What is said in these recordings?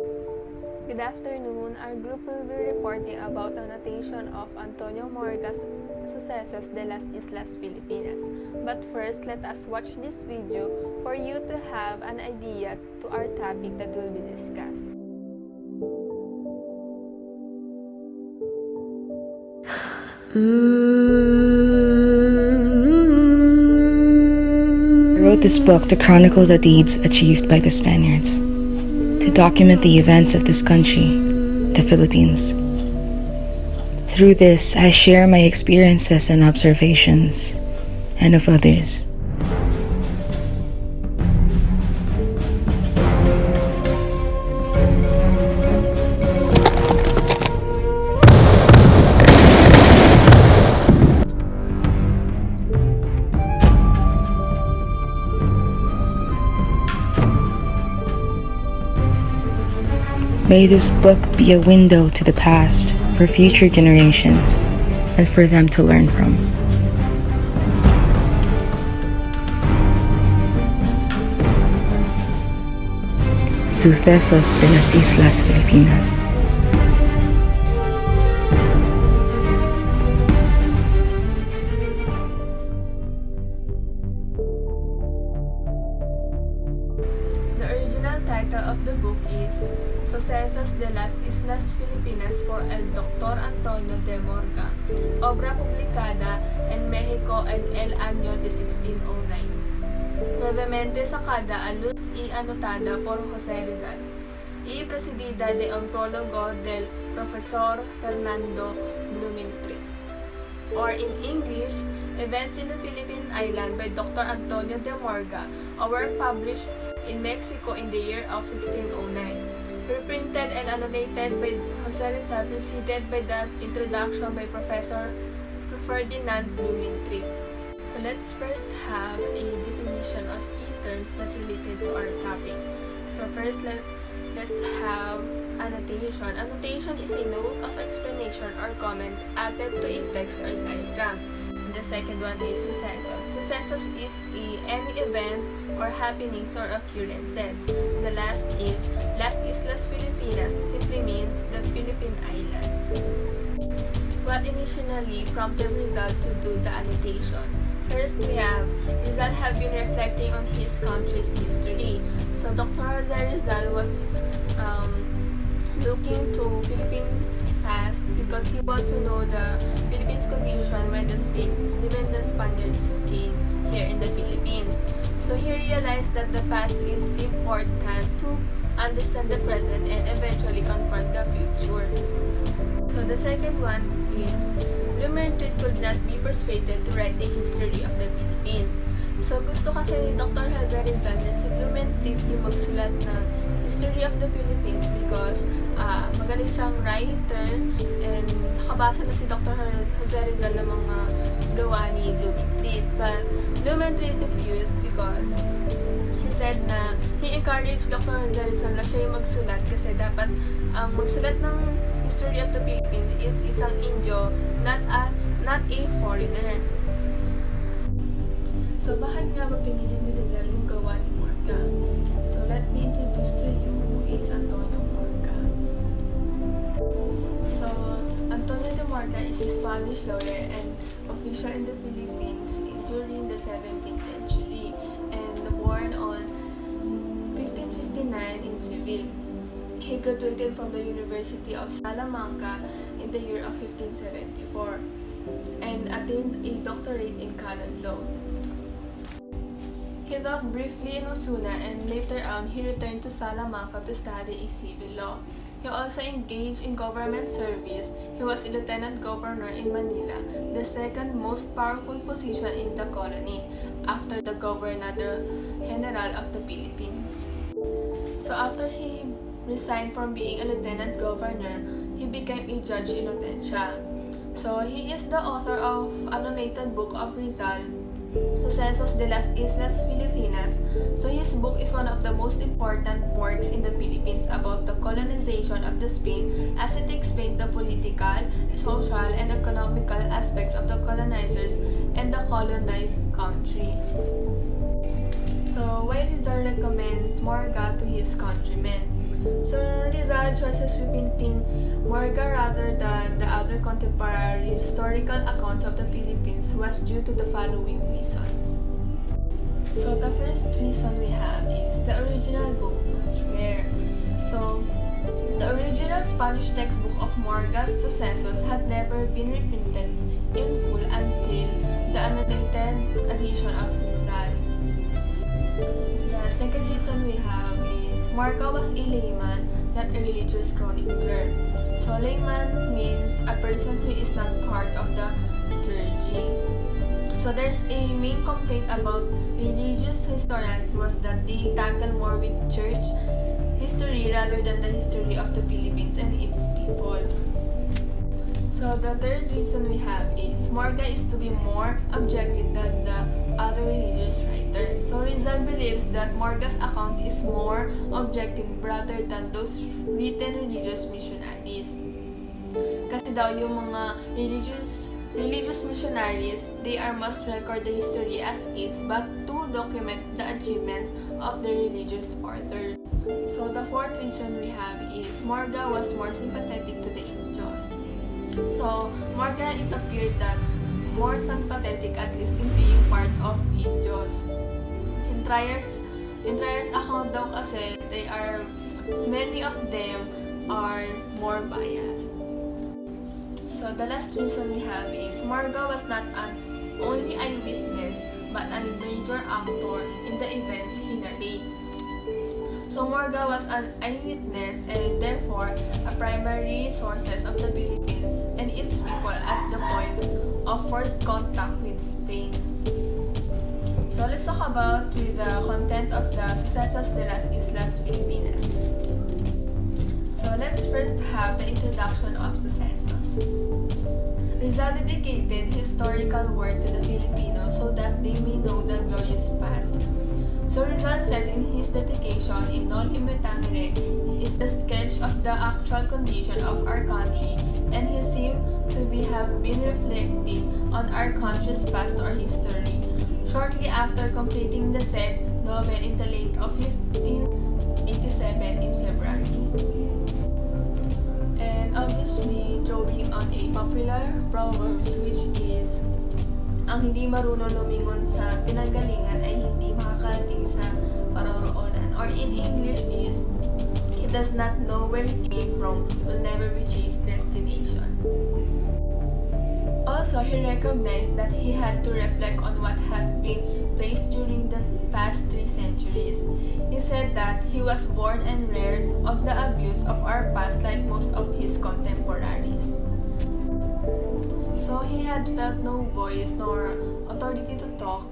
Good afternoon. Our group will be reporting about the annotation of Antonio Morga's Sucesos de las Islas Filipinas. But first, let us watch this video for you to have an idea to our topic that will be discussed. I wrote this book to chronicle the deeds achieved by the Spaniards, to document the events of this country, the Philippines. Through this, I share my experiences and observations, and of others. May this book be a window to the past for future generations and for them to learn from. Sucesos de las Islas Filipinas. The original title of the book is Sucesos de las Islas Filipinas por el Dr. Antonio de Morga, obra publicada en México en el año de 1609. Nuevamente sacada a luz y anotada por José Rizal, y presidida de un prólogo del profesor Fernando Blumentritt. Or in English, Events in the Philippine Island by Dr. Antonio de Morga, a work published in Mexico in the year of 1609. Reprinted and annotated by Jose Rizal, preceded by the introduction by Professor Ferdinand Blumentritt. So let's first have a definition of key terms that related to our topic. So first, let's have annotation. Annotation is a note of explanation or comment added to a text or diagram. And the second one is sucesos. Sucesos is any event or happenings or occurrences. The last is Las Islas Filipinas, simply means the Philippine Island. What initially prompted Rizal to do the annotation? First, we have Rizal have been reflecting on his country's history. So Dr. Jose Rizal was looking to Philippines past because he wanted to know the Philippines condition when the Spaniards came here in the Philippines. So he realized that the past is important to understand the present and eventually confront the future. So the second one is Blumentritt could not be persuaded to write a history of the Philippines. So gusto kasi ni Dr. Jose Rizal na si Blumentritt yung magsulat ng history of the Philippines because magaling siyang writer and nakabasa na si Dr. Jose Rizal ng mga gawa ni Blumentritt. But Blumentritt refused because he said na he encouraged Dr. Jose Rizal na siya yung magsulat kasi dapat ang magsulat ng history of the Philippines is isang Indio, not a foreigner. So bakit nga ba pinili ni Rizal yung gawa ni Morga? So let me introduce to you who is Antonio Morga. So Antonio de Morga is a Spanish lawyer and official in the Philippines during the 17th century and born on 1559 in Seville. He graduated from the University of Salamanca in the year of 1574 and attained a doctorate in canon law. He taught briefly in Osuna and later on he returned to Salamanca to study civil law. He also engaged in government service. He was a lieutenant governor in Manila, the second most powerful position in the colony after the Gobernador General of the Philippines. So after he resigned from being a lieutenant governor, he became a judge in Audiencia. So he is the author of annotated book of Rizal, Sucesos de las Islas Filipinas. So his book is one of the most important works in the Philippines about the colonization of the Spain as it explains the political, social, and economical aspects of the colonizers and the colonized country. So why Rizal recommends Morga to his countrymen? So Rizal choices repainting Morga rather than the other contemporary historical accounts of the Philippines was due to the following reasons. So the first reason we have is the original book was rare. So the original Spanish textbook of Morga's Sucesos had never been reprinted in full until the annotated edition of Rizal. The second reason we have is Morga was a layman, not a religious chronicler. So layman means a person who is not part of the clergy. So there's a main complaint about religious historians was that they tackle more with church history rather than the history of the Philippines and its people. So the third reason we have is Morga is to be more objective than the other religious writers. So Rizal believes that Morga's account is more objective rather than those written religious missionaries. Kasi daw yung mga religious missionaries, they are must record the history as is but to document the achievements of the religious orders. So the fourth reason we have is Morga was more sympathetic to the Indios. So Morga, it appeared that more sympathetic at least in being part of Indios. In Trayer's account daw kasi many of them are more biased. So the last reason we have is Morga was not an only eyewitness but a major actor in the events he narrates. So Morga was an eyewitness and therefore a primary sources of the Philippines and its people at the point of first contact with Spain. So let's talk about the content of the Sucesos de las Islas Filipinas. So let's first have the introduction of Sucesos. Rizal dedicated historical work to the Filipinos so that they may know the glorious past. So Rizal said in his dedication in Non Imitangere is the sketch of the actual condition of our country and he seemed to have been reflecting on our country's past or history. Shortly after completing the said novel in the late of 1587 in February. And obviously drawing on a popular proverbs which is ang hindi marunong lumingon sa pinanggalingan ay hindi makakarating sa paroroonan. Or in English is, he does not know where he came from, will never reach his destination. Also, he recognized that he had to reflect on what had been placed during the past 3 centuries. He said that he was born and reared of the abuse of our past like most of his contemporaries. So he had felt no voice nor authority to talk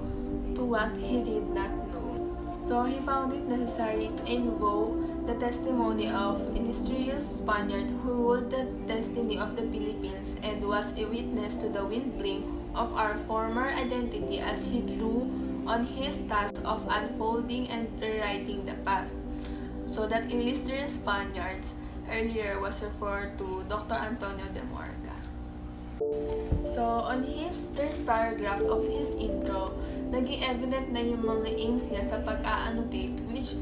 to what he did not know. So he found it necessary to invoke the testimony of an illustrious Spaniard who ruled the destiny of the Philippines and was a witness to the windbling of our former identity as he drew on his task of unfolding and rewriting the past. So that illustrious Spaniard earlier was referred to Dr. Antonio de Morga. So, on his third paragraph of his intro, naging evident na yung mga aims niya sa pag-a-annotate which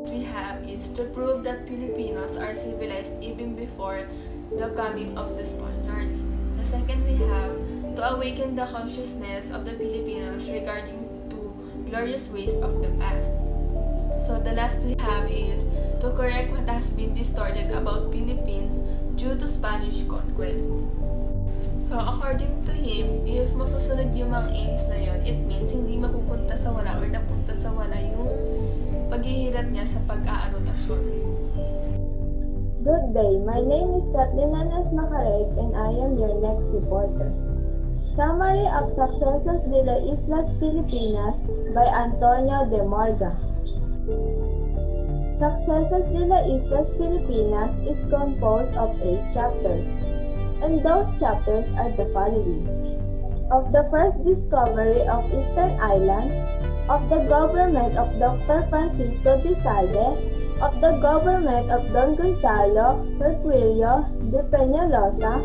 we have is to prove that Filipinos are civilized even before the coming of the Spaniards. The second we have to awaken the consciousness of the Filipinos regarding to glorious ways of the past. So, the last we have is to correct what has been distorted about Philippines due to Spanish conquest. So, according to him, if masusunod yung mga aims na yun, it means hindi mapupunta sa wala or napunta sa wala yung paghihirap niya sa pag-aanotasyon. Good day, my name is Kathleen Macareg and I am your next reporter. Summary of Sucesos de las Islas Filipinas by Antonio de Morga. Sucesos de las Islas Filipinas is composed of 8 chapters. And those chapters are the following: of the first discovery of Eastern Island, of the government of Dr. Francisco de Salve, of the government of Don Gonzalo Herculio de Peñalosa,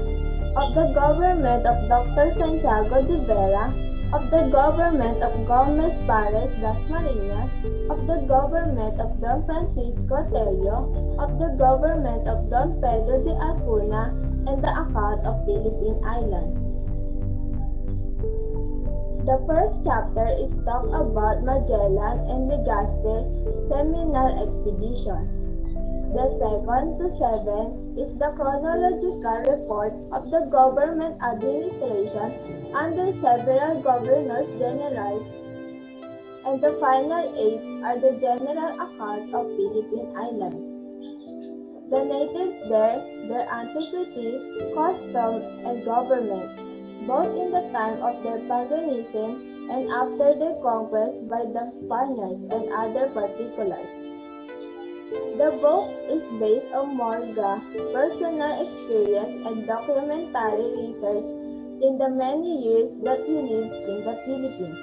of the government of Dr. Santiago de Vera, of the government of Gomez Pares das Marinas, of the government of Don Francisco Tello, of the government of Don Pedro de Acuna, and the account of Philippine Islands. The first chapter is talk about Magellan and Legazpi Seminole expedition. The 2nd to 7 is the chronological report of the government administration under several governors generals, and the final 8 are the general accounts of Philippine Islands. The natives there, their antiquity, custom, and government, both in the time of their paganism and after their conquest by the Spaniards and other particulars. The book is based on Morga, personal experience and documentary research in the many years that he lives in the Philippines.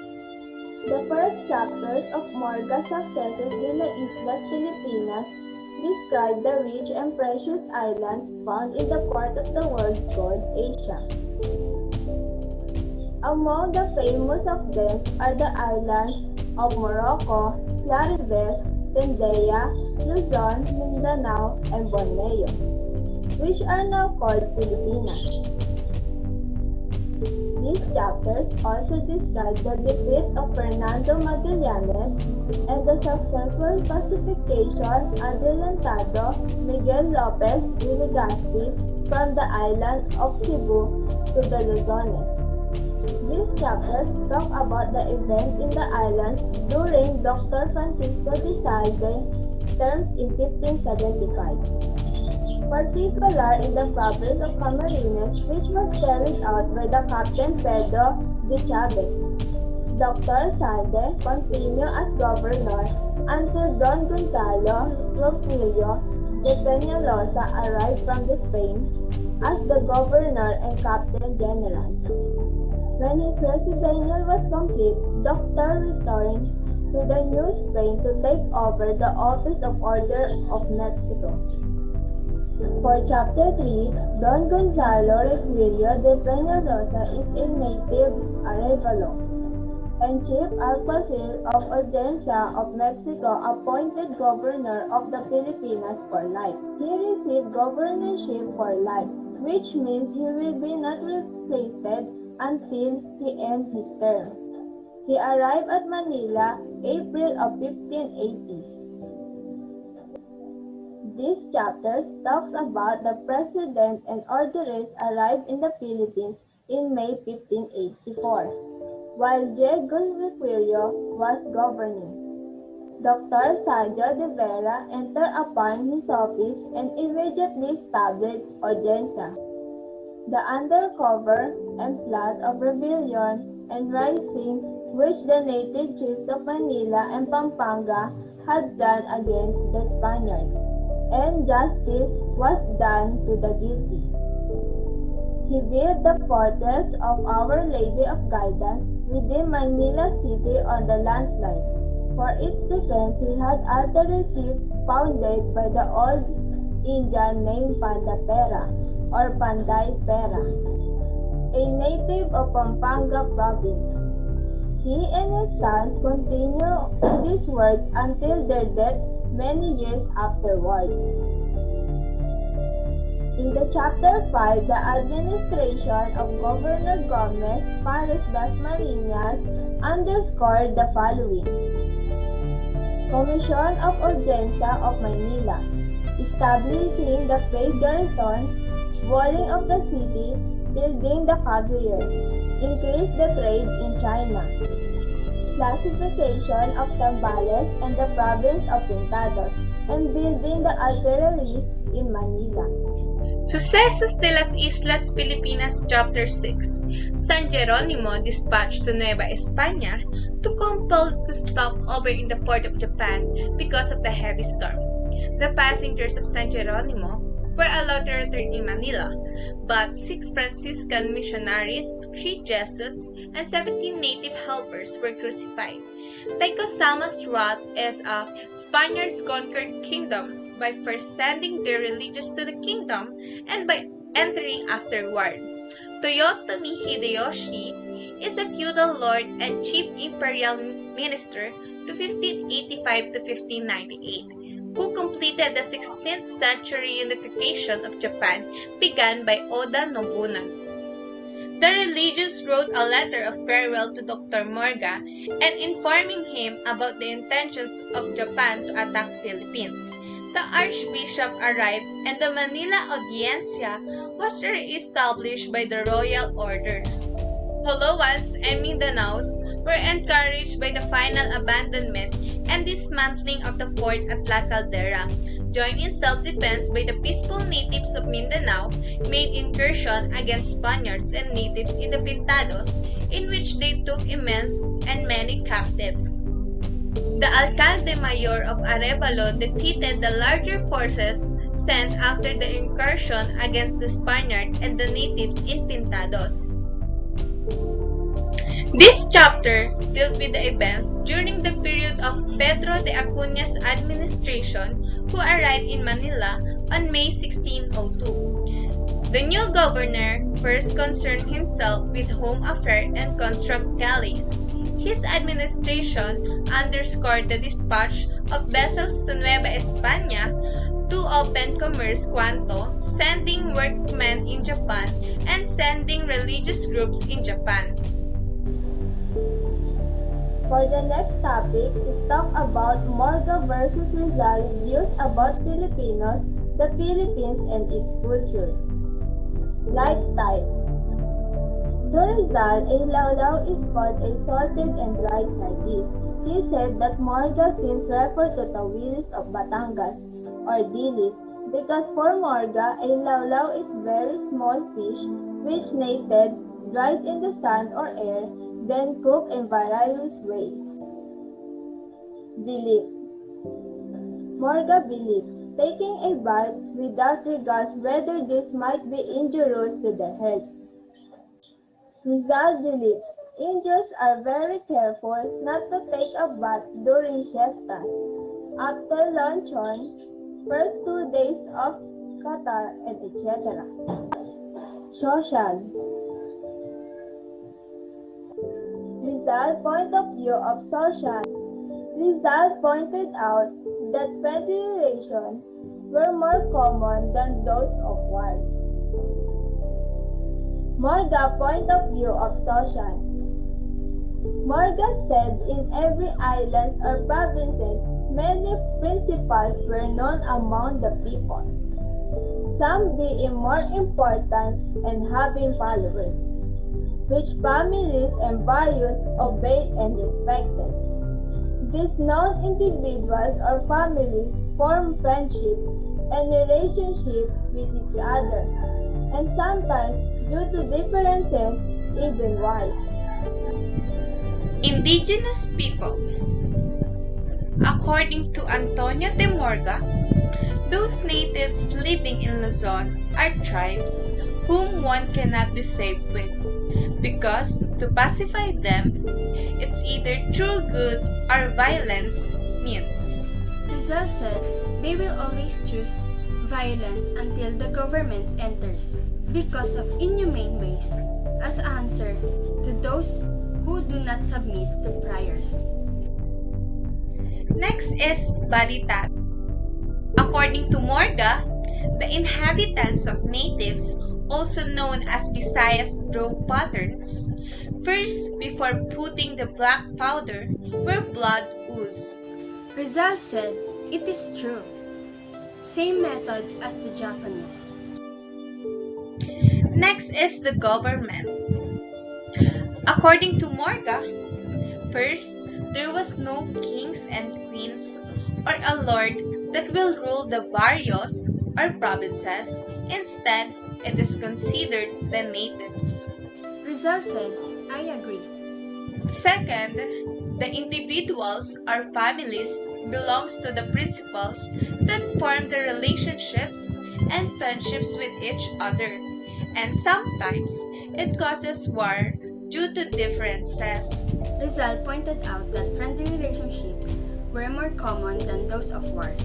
The first chapters of Morga's Sucesos de las Islas Filipinas describe the rich and precious islands found in the part of the world called Asia. Among the famous of them are the islands of Morocco, Claribes, Tendaya, Luzon, Mindanao, and Borneo, which are now called Filipinas. These chapters also describe the defeat of Fernando Magallanes and the successful pacification adelantado Miguel Lopez de Legazpi from the island of Cebu to the Luzones. These chapters talk about the event in the islands during Dr. Francisco de Salve's terms in 1575, particularly in the province of Camarines, which was carried out by the Captain Pedro de Chavez. Dr. Salve continued as governor until Don Gonzalo Roquillo de Peñalosa arrived from Spain as the governor and captain general. When his residential was complete, Dr. returned to the New Spain to take over the office of Order of Mexico. For Chapter 3, Don Gonzalo Requillo de Peñalosa is a native Arevalo and Chief Alguacil of Audiencia of Mexico, appointed governor of the Filipinas for life. He received governorship for life, which means he will be not replaced until he ends his term. He arrived at Manila, April of 1580. These chapters talks about the president and orderlies arrived in the Philippines in May 1584, while Diego Requillo was governing. Dr. Sergio de Vera entered upon his office and immediately established Audiencia. The undercover and plot of rebellion and rising which the native chiefs of Manila and Pampanga had done against the Spaniards, and justice was done to the guilty. He built the fortress of Our Lady of Guidance within Manila City on the landslide. For its defense, he had alternative founded by the old Indian named Pandapera, or Panday Pera, a native of Pampanga province. He and his sons continued these works until their deaths many years afterwards. In the Chapter 5, the administration of Governor Gomez Pares das Marinas underscored the following. Commission of Audiencia of Manila, establishing the faith garrison, walling of the city, building the cavalry, increase the trade in China, classification of Zambales and the province of Pintados, and building the artillery in Manila. Sucesos de las Islas Filipinas Chapter 6. San Jeronimo dispatched to Nueva España to compel to stop over in the port of Japan because of the heavy storm. The passengers of San Jeronimo were allowed to return in Manila, but 6 Franciscan missionaries, 3 Jesuits, and 17 native helpers were crucified. Tycho Sama's route is Spaniards conquered kingdoms by first sending their religious to the kingdom and by entering afterward. Toyotomi Hideyoshi is a feudal lord and chief imperial minister to 1585 to 1598, who completed the 16th century unification of Japan begun by Oda Nobunaga. The religious wrote a letter of farewell to Dr. Morga and informing him about the intentions of Japan to attack Philippines. The Archbishop arrived and the Manila Audiencia was re-established by the royal orders. Palawas and Mindanaos were encouraged by the final abandonment and dismantling of the fort at La Caldera. Joined in self-defense by the peaceful natives of Mindanao, made incursion against Spaniards and natives in the Pintados, in which they took immense and many captives. The Alcalde Mayor of Arevalo defeated the larger forces sent after the incursion against the Spaniard and the natives in Pintados. This chapter dealt with the events during the period of Pedro de Acuña's administration, who arrived in Manila on May 1602. The new governor first concerned himself with home affairs and construct galleys. His administration underscored the dispatch of vessels to Nueva España to open commerce quanto, sending workmen in Japan, and sending religious groups in Japan. For the next topic is talk about Morga versus Rizal views about Filipinos, the Philippines and its culture. Lifestyle. To Rizal, a lawlaw is called a salted and dried sardines. He said that Morga seems referred to the willies of Batangas or dilis because for Morga, a lawlaw is very small fish which nated, dried in the sun or air, then cooked in various ways. Belief. Morga believes taking a bath without regards whether this might be injurious to the health. Rizal believes Indians are very careful not to take a bath during siestas, after luncheon, first 2 days of Qatar, and etc. Social. Rizal point of view of social. Rizal pointed out that friendly relations were more common than those of wars. Morga point of view of social. Morga said in every island or provinces, many principals were known among the people, some being more important and having followers, which families and barrios obeyed and respected. These known individuals or families form friendship and relationship with each other, and sometimes, due to differences, even wars. Indigenous people. According to Antonio de Morga, those natives living in Luzon are tribes whom one cannot be safe with, because to pacify them, it's either through good or violence means. Rizal said they will always choose violence until the government enters because of inhumane ways as answer to those who do not submit to priors. Next is Baritat. According to Morga, the inhabitants of natives, also known as Visayas, draw patterns. First, before putting the black powder, where blood oozes. Rizal said it is true. Same method as the Japanese. Next is the government. According to Morga, first, there was no kings and queens or a lord that will rule the barrios or provinces. Instead, it is considered the natives. Rizal said, I agree. Second, the individuals or families belongs to the principals that form the relationships and friendships with each other, and sometimes it causes war due to differences. Rizal pointed out that friendly relationships were more common than those of wars.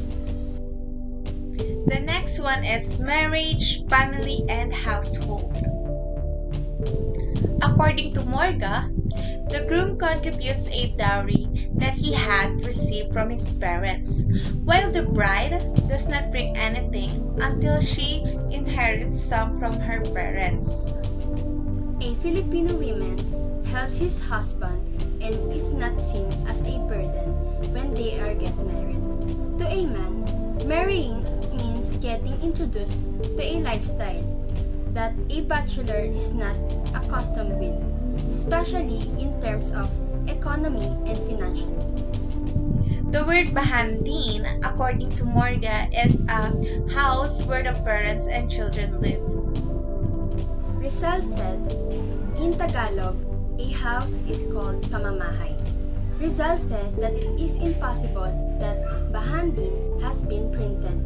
The next one is marriage, family, and household. According to Morga, the groom contributes a dowry that he had received from his parents, while the bride does not bring anything until she inherits some from her parents. A Filipino woman helps his husband and is not seen as a burden when they are get married. To a man, marrying means getting introduced to a lifestyle that a bachelor is not accustomed with, especially in terms of economy and financially. The word bahandin, according to Morga, is a house where the parents and children live. Rizal said, in Tagalog, a house is called pamamahay. Rizal said that it is impossible that bahandin has been printed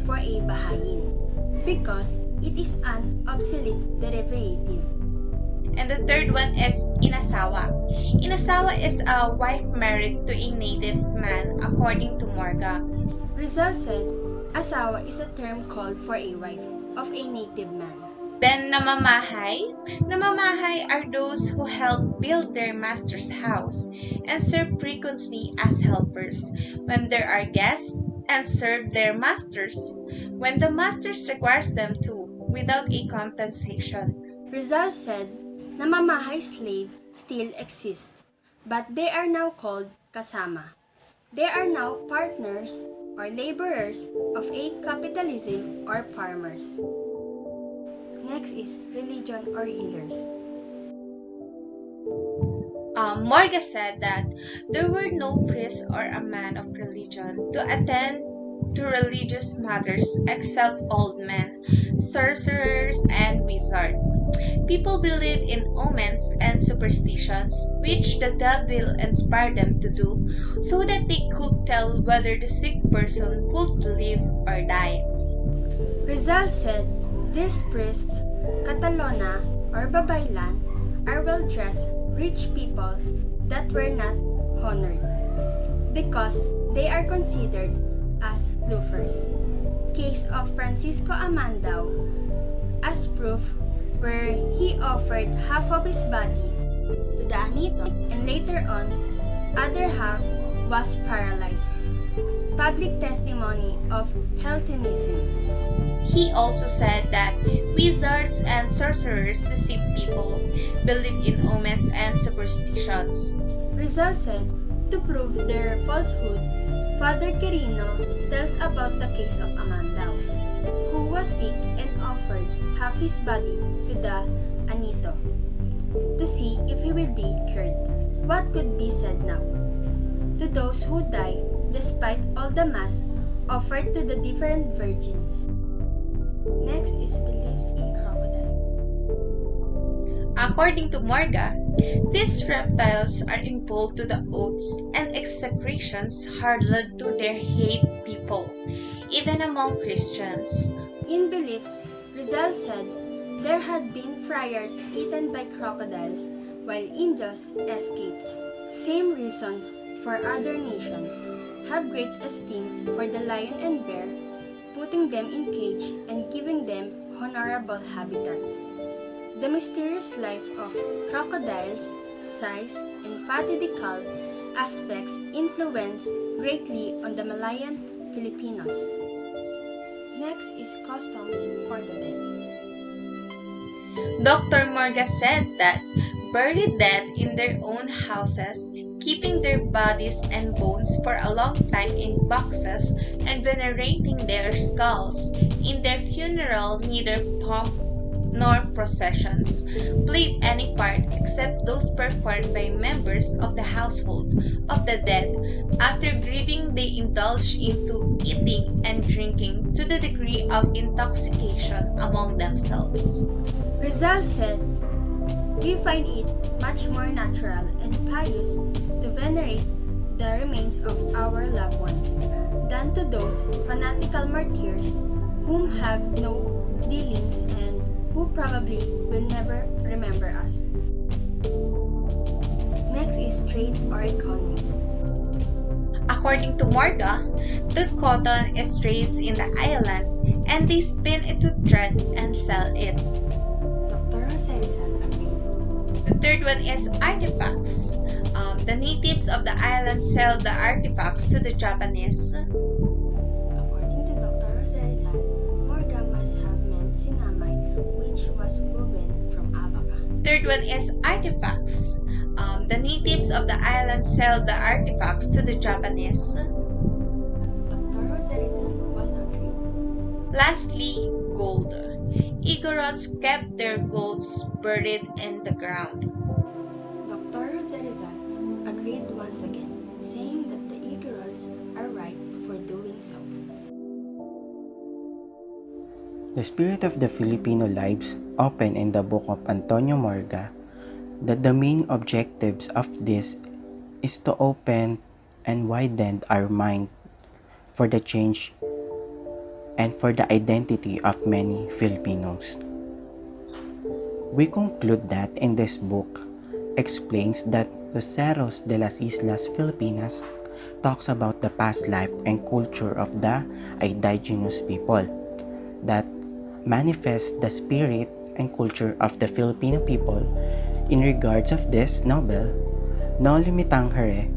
for a bahayin because it is an obsolete derivative. And the third one is inasawa. Inasawa is a wife married to a native man, according to Morga. Rizal said, asawa is a term called for a wife of a native man. Then namamahay. Namamahay are those who help build their master's house and serve frequently as helpers when there are guests and serve their masters when the masters requires them to without a compensation. Rizal said, namamahay slave still exist, but they are now called kasama. They are now partners or laborers of a capitalism or farmers. Next is religion or healers. Morga said that there were no priest or a man of religion to attend to religious matters except old men, sorcerers, and wizards. People believe in omens and superstitions, which the devil inspired them to do, so that they could tell whether the sick person would live or die. Rizal said, these priests, katalona or babaylan, are well-dressed, rich people that were not honored because they are considered as loafers. Case of Francisco Amandao as proof where he offered half of his body to the Anito and later on other half was paralyzed. Public testimony of healthinism. He also said that wizards and sorcerers deceive people, believe in omens and superstitions. Rizal said, to prove their falsehood, Father Quirino tells about the case of Amandao, who was sick and offered half his body to the Anito to see if he will be cured. What could be said now? To those who die despite all the mass offered to the different virgins. Next is beliefs in crocodile. According to Morga, these reptiles are involved to the oaths and execrations hurled to their hate people, even among Christians. In beliefs, Rizal said there had been friars eaten by crocodiles while Indios escaped. Same reasons for other nations have great esteem for the lion and bear, putting them in cage and giving them honorable habitats. The mysterious life of crocodiles, size, and fatidical aspects influence greatly on the Malayan Filipinos. Next is customs for the dead. Dr. Morga said that bury dead in their own houses, keeping their bodies and bones for a long time in boxes and venerating their skulls. In their funeral, neither pomp nor processions played any part except those performed by members of the household of the dead. After grieving, they indulged into eating and drinking to the degree of intoxication among themselves. Rizal said, we find it much more natural and pious to venerate the remains of our loved ones than to those fanatical martyrs whom have no dealings and who probably will never remember us. Next is trade or economy. According to Morga, the cotton is raised in the island and they spin it to thread and sell it. Dr. Jose Rizal agreed. Third one is artifacts. The natives of the island sell the artifacts to the Japanese. According to Dr. Rizal, Morga must have meant cinnamide, which was woven from abaca. Third one is artifacts. The natives of the island sell the artifacts to the Japanese. Dr. Rizal was agreed. Lastly, gold. Igorots kept their golds buried in the ground. Dr. Rizal agreed once again, saying that the Igorots are right for doing so. The spirit of the Filipino lives open in the book of Antonio Morga that the main objectives of this is to open and widen our mind for the change and for the identity of many Filipinos. We conclude that in this book explains that Sucesos de las Islas Filipinas talks about the past life and culture of the indigenous people that manifest the spirit and culture of the Filipino people. In regards of this novel, No Limitang Hare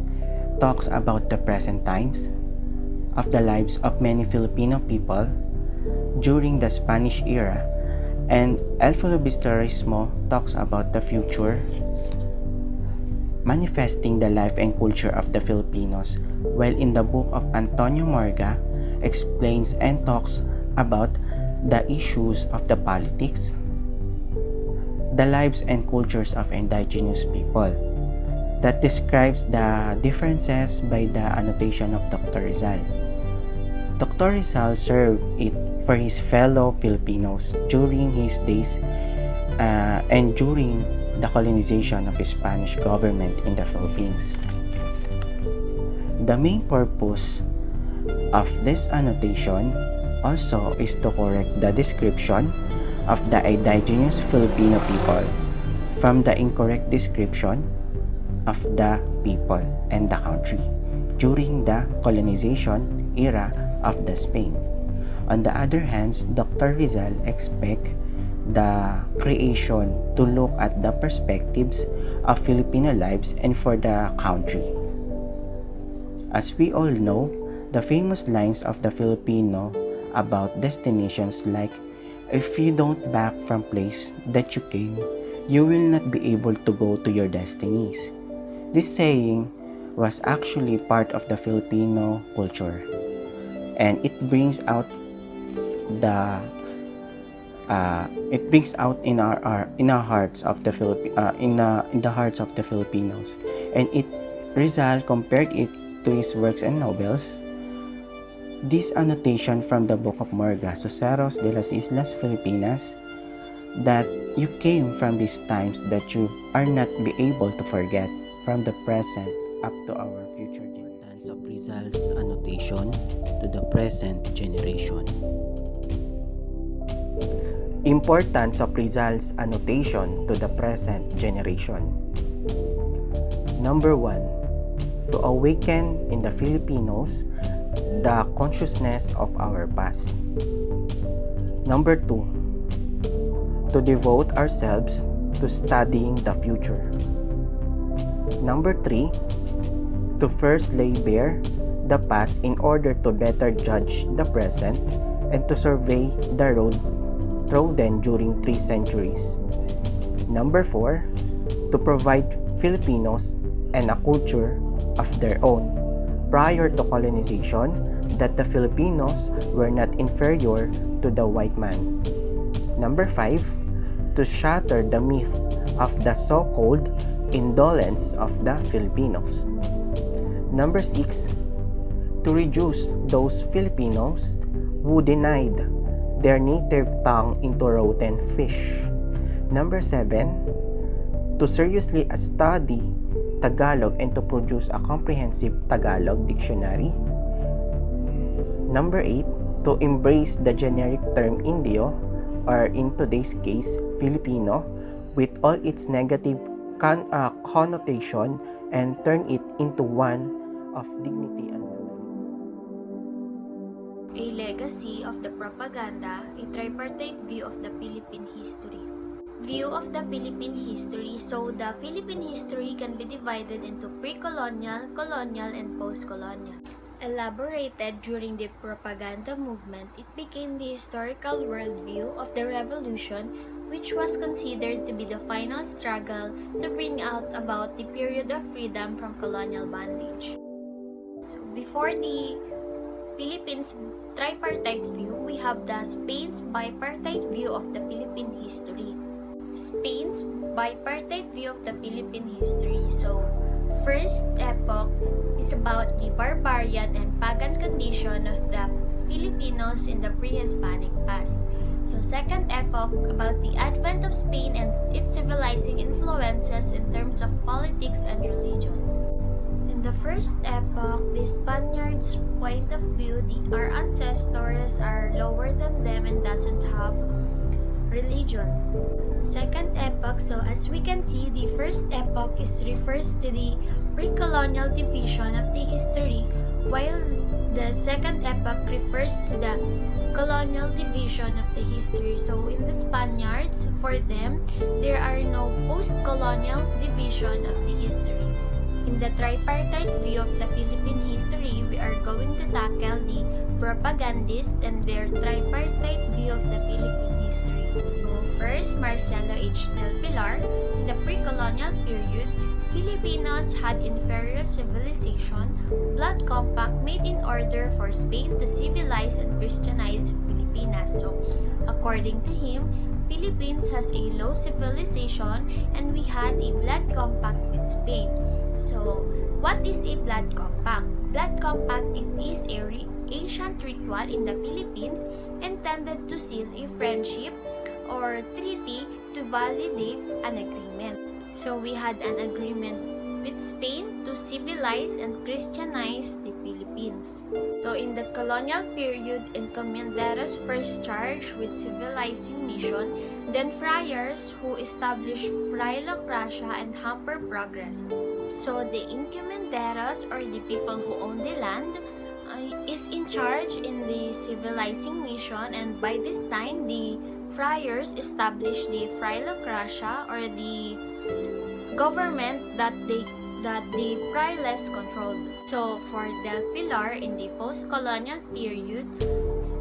talks about the present times of the lives of many Filipino people during the Spanish era, and El Filibusterismo talks about the future, manifesting the life and culture of the Filipinos, while in the book of Antonio Morga explains and talks about the issues of the politics, the lives and cultures of indigenous people, that describes the differences by the annotation of Dr. Rizal. Dr. Rizal served it for his fellow Filipinos during his days and during the colonization of the Spanish government in the Philippines. The main purpose of this annotation also is to correct the description of the indigenous Filipino people from the incorrect description of the people and the country during the colonization era of the Spain. On the other hand, Dr. Rizal expects the creation to look at the perspectives of Filipino lives and for the country. As we all know, the famous lines of the Filipino about destinations like, if you don't back from place that you came, you will not be able to go to your destinies. This saying was actually part of the Filipino culture, and it brings out in our hearts of the in the hearts of the Filipinos, and Rizal compared it to his works and novels. This annotation from the book of Morga, Sucesos de las Islas Filipinas, that you came from these times that you are not be able to forget from the present up to our future. Importance of Rizal's annotation to the present generation. Importance of Rizal's annotation to the present generation. Number 1, to awaken in the Filipinos the consciousness of our past. Number 2, to devote ourselves to studying the future. Number 3, to first lay bare the past in order to better judge the present and to survey the road trodden during 3 centuries. Number 4, to provide Filipinos and a culture of their own prior to colonization, that the Filipinos were not inferior to the white man. Number 5, to shatter the myth of the so-called indolence of the Filipinos. Number 6, to reduce those Filipinos who denied their native tongue into rotten fish. Number 7, to seriously study Tagalog and to produce a comprehensive Tagalog dictionary. Number 8, to embrace the generic term Indio, or in today's case, Filipino, with all its negative connotation and turn it into one of dignity and nobility. A legacy of the propaganda, a tripartite view of the Philippine history. view of the Philippine history. So the Philippine history can be divided into pre-colonial, colonial, and post-colonial. Elaborated during the propaganda movement, it became the historical worldview of the revolution, which was considered to be the final struggle to bring out about the period of freedom from colonial bondage. So before the Philippines tripartite view, we have the Spain's bipartite view of the Philippine history. Spain's bipartite view of the Philippine history. So, first epoch is about the barbarian and pagan condition of the Filipinos in the pre-Hispanic past. So, second epoch about the advent of Spain and its civilizing influences in terms of politics and religion. In the first epoch, the Spaniards' point of view, our ancestors are lower than them and doesn't have religion. Second epoch, so as we can see, the first epoch refers to the pre-colonial division of the history, while the second epoch refers to the colonial division of the history. So in the Spaniards, for them, there are no post-colonial division of the history. In the tripartite view of the Philippine history, we are going to tackle the propagandists and their tripartite view of the Philippine history. So first, Marcelo H. Del Pilar. In the pre-colonial period, Filipinos had inferior civilization, blood compact made in order for Spain to civilize and Christianize Filipinas. So, according to him, Philippines has a low civilization and we had a blood compact with Spain. So, what is a blood compact? Blood compact, it is a ancient ritual in the Philippines intended to seal a friendship or treaty to validate an agreement. So we had an agreement with Spain to civilize and Christianize the Philippines. So in the colonial period, encomenderos first charged with civilizing mission, then friars who established phylocracia and hamper progress. So the encomenderos, or the people who own the land, is in charge in the civilizing mission, and by this time the friars established the phylocracia, or the government that the friarless controlled. So for Del Pilar, in the post-colonial period,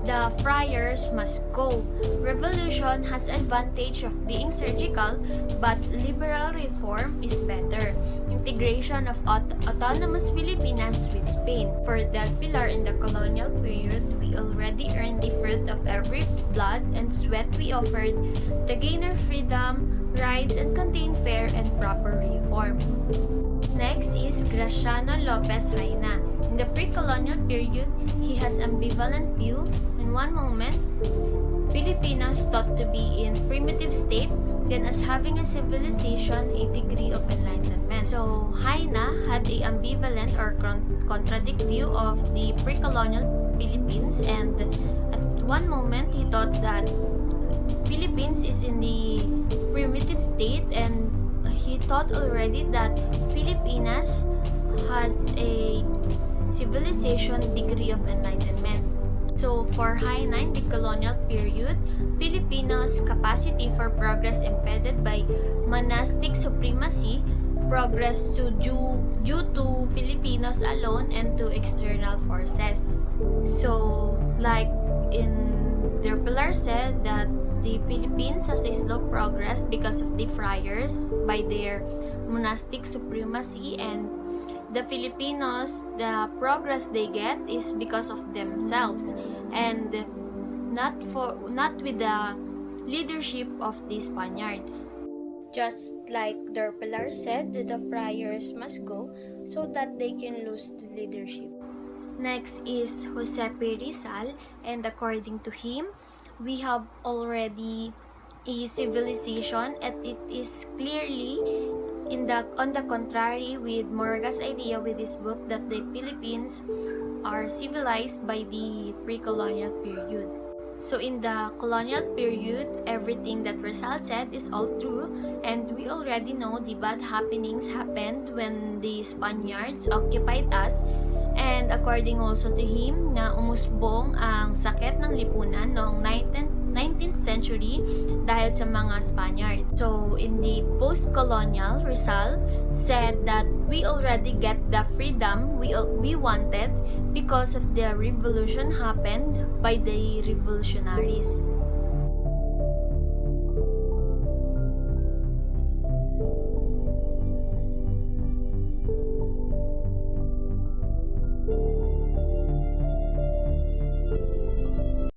the friars must go. Revolution has advantage of being surgical, but liberal reform is better. Integration of autonomous Filipinas with Spain. For Del Pilar, in the colonial period, we already earned the fruit of every blood and sweat we offered to gain our freedom, rights, and contain fair and proper reform. Next is Graciano Lopez Haina. In the pre-colonial period, he has ambivalent view. In one moment, Filipinos thought to be in primitive state, then as having a civilization, a degree of enlightenment. So Haina had a ambivalent or contradict view of the pre-colonial Philippines, and at one moment he thought that Philippines is in the primitive state, and he thought already that Filipinas has a civilization degree of enlightenment. So for Haina, in the colonial period, Filipinos' capacity for progress impeded by monastic supremacy, progress due to Filipinos alone and to external forces. So like Del Pilar said that the Philippines has a slow progress because of the friars by their monastic supremacy, and the Filipinos, the progress they get is because of themselves and not with the leadership of the Spaniards. Just like Del Pilar said, that the friars must go so that they can lose the leadership. Next is Jose P. Rizal, and according to him, we have already a civilization, and it is clearly on the contrary with Morga's idea with this book that the Philippines are civilized by the pre-colonial period. So in the colonial period, everything that Rizal said is all true, and we already know the bad happenings happened when the Spaniards occupied us. And according also to him, na umusbong ang sakit ng lipunan noong 19th century dahil sa mga Spaniard. So, in the post-colonial, Rizal said that we already get the freedom we wanted because of the revolution happened by the revolutionaries.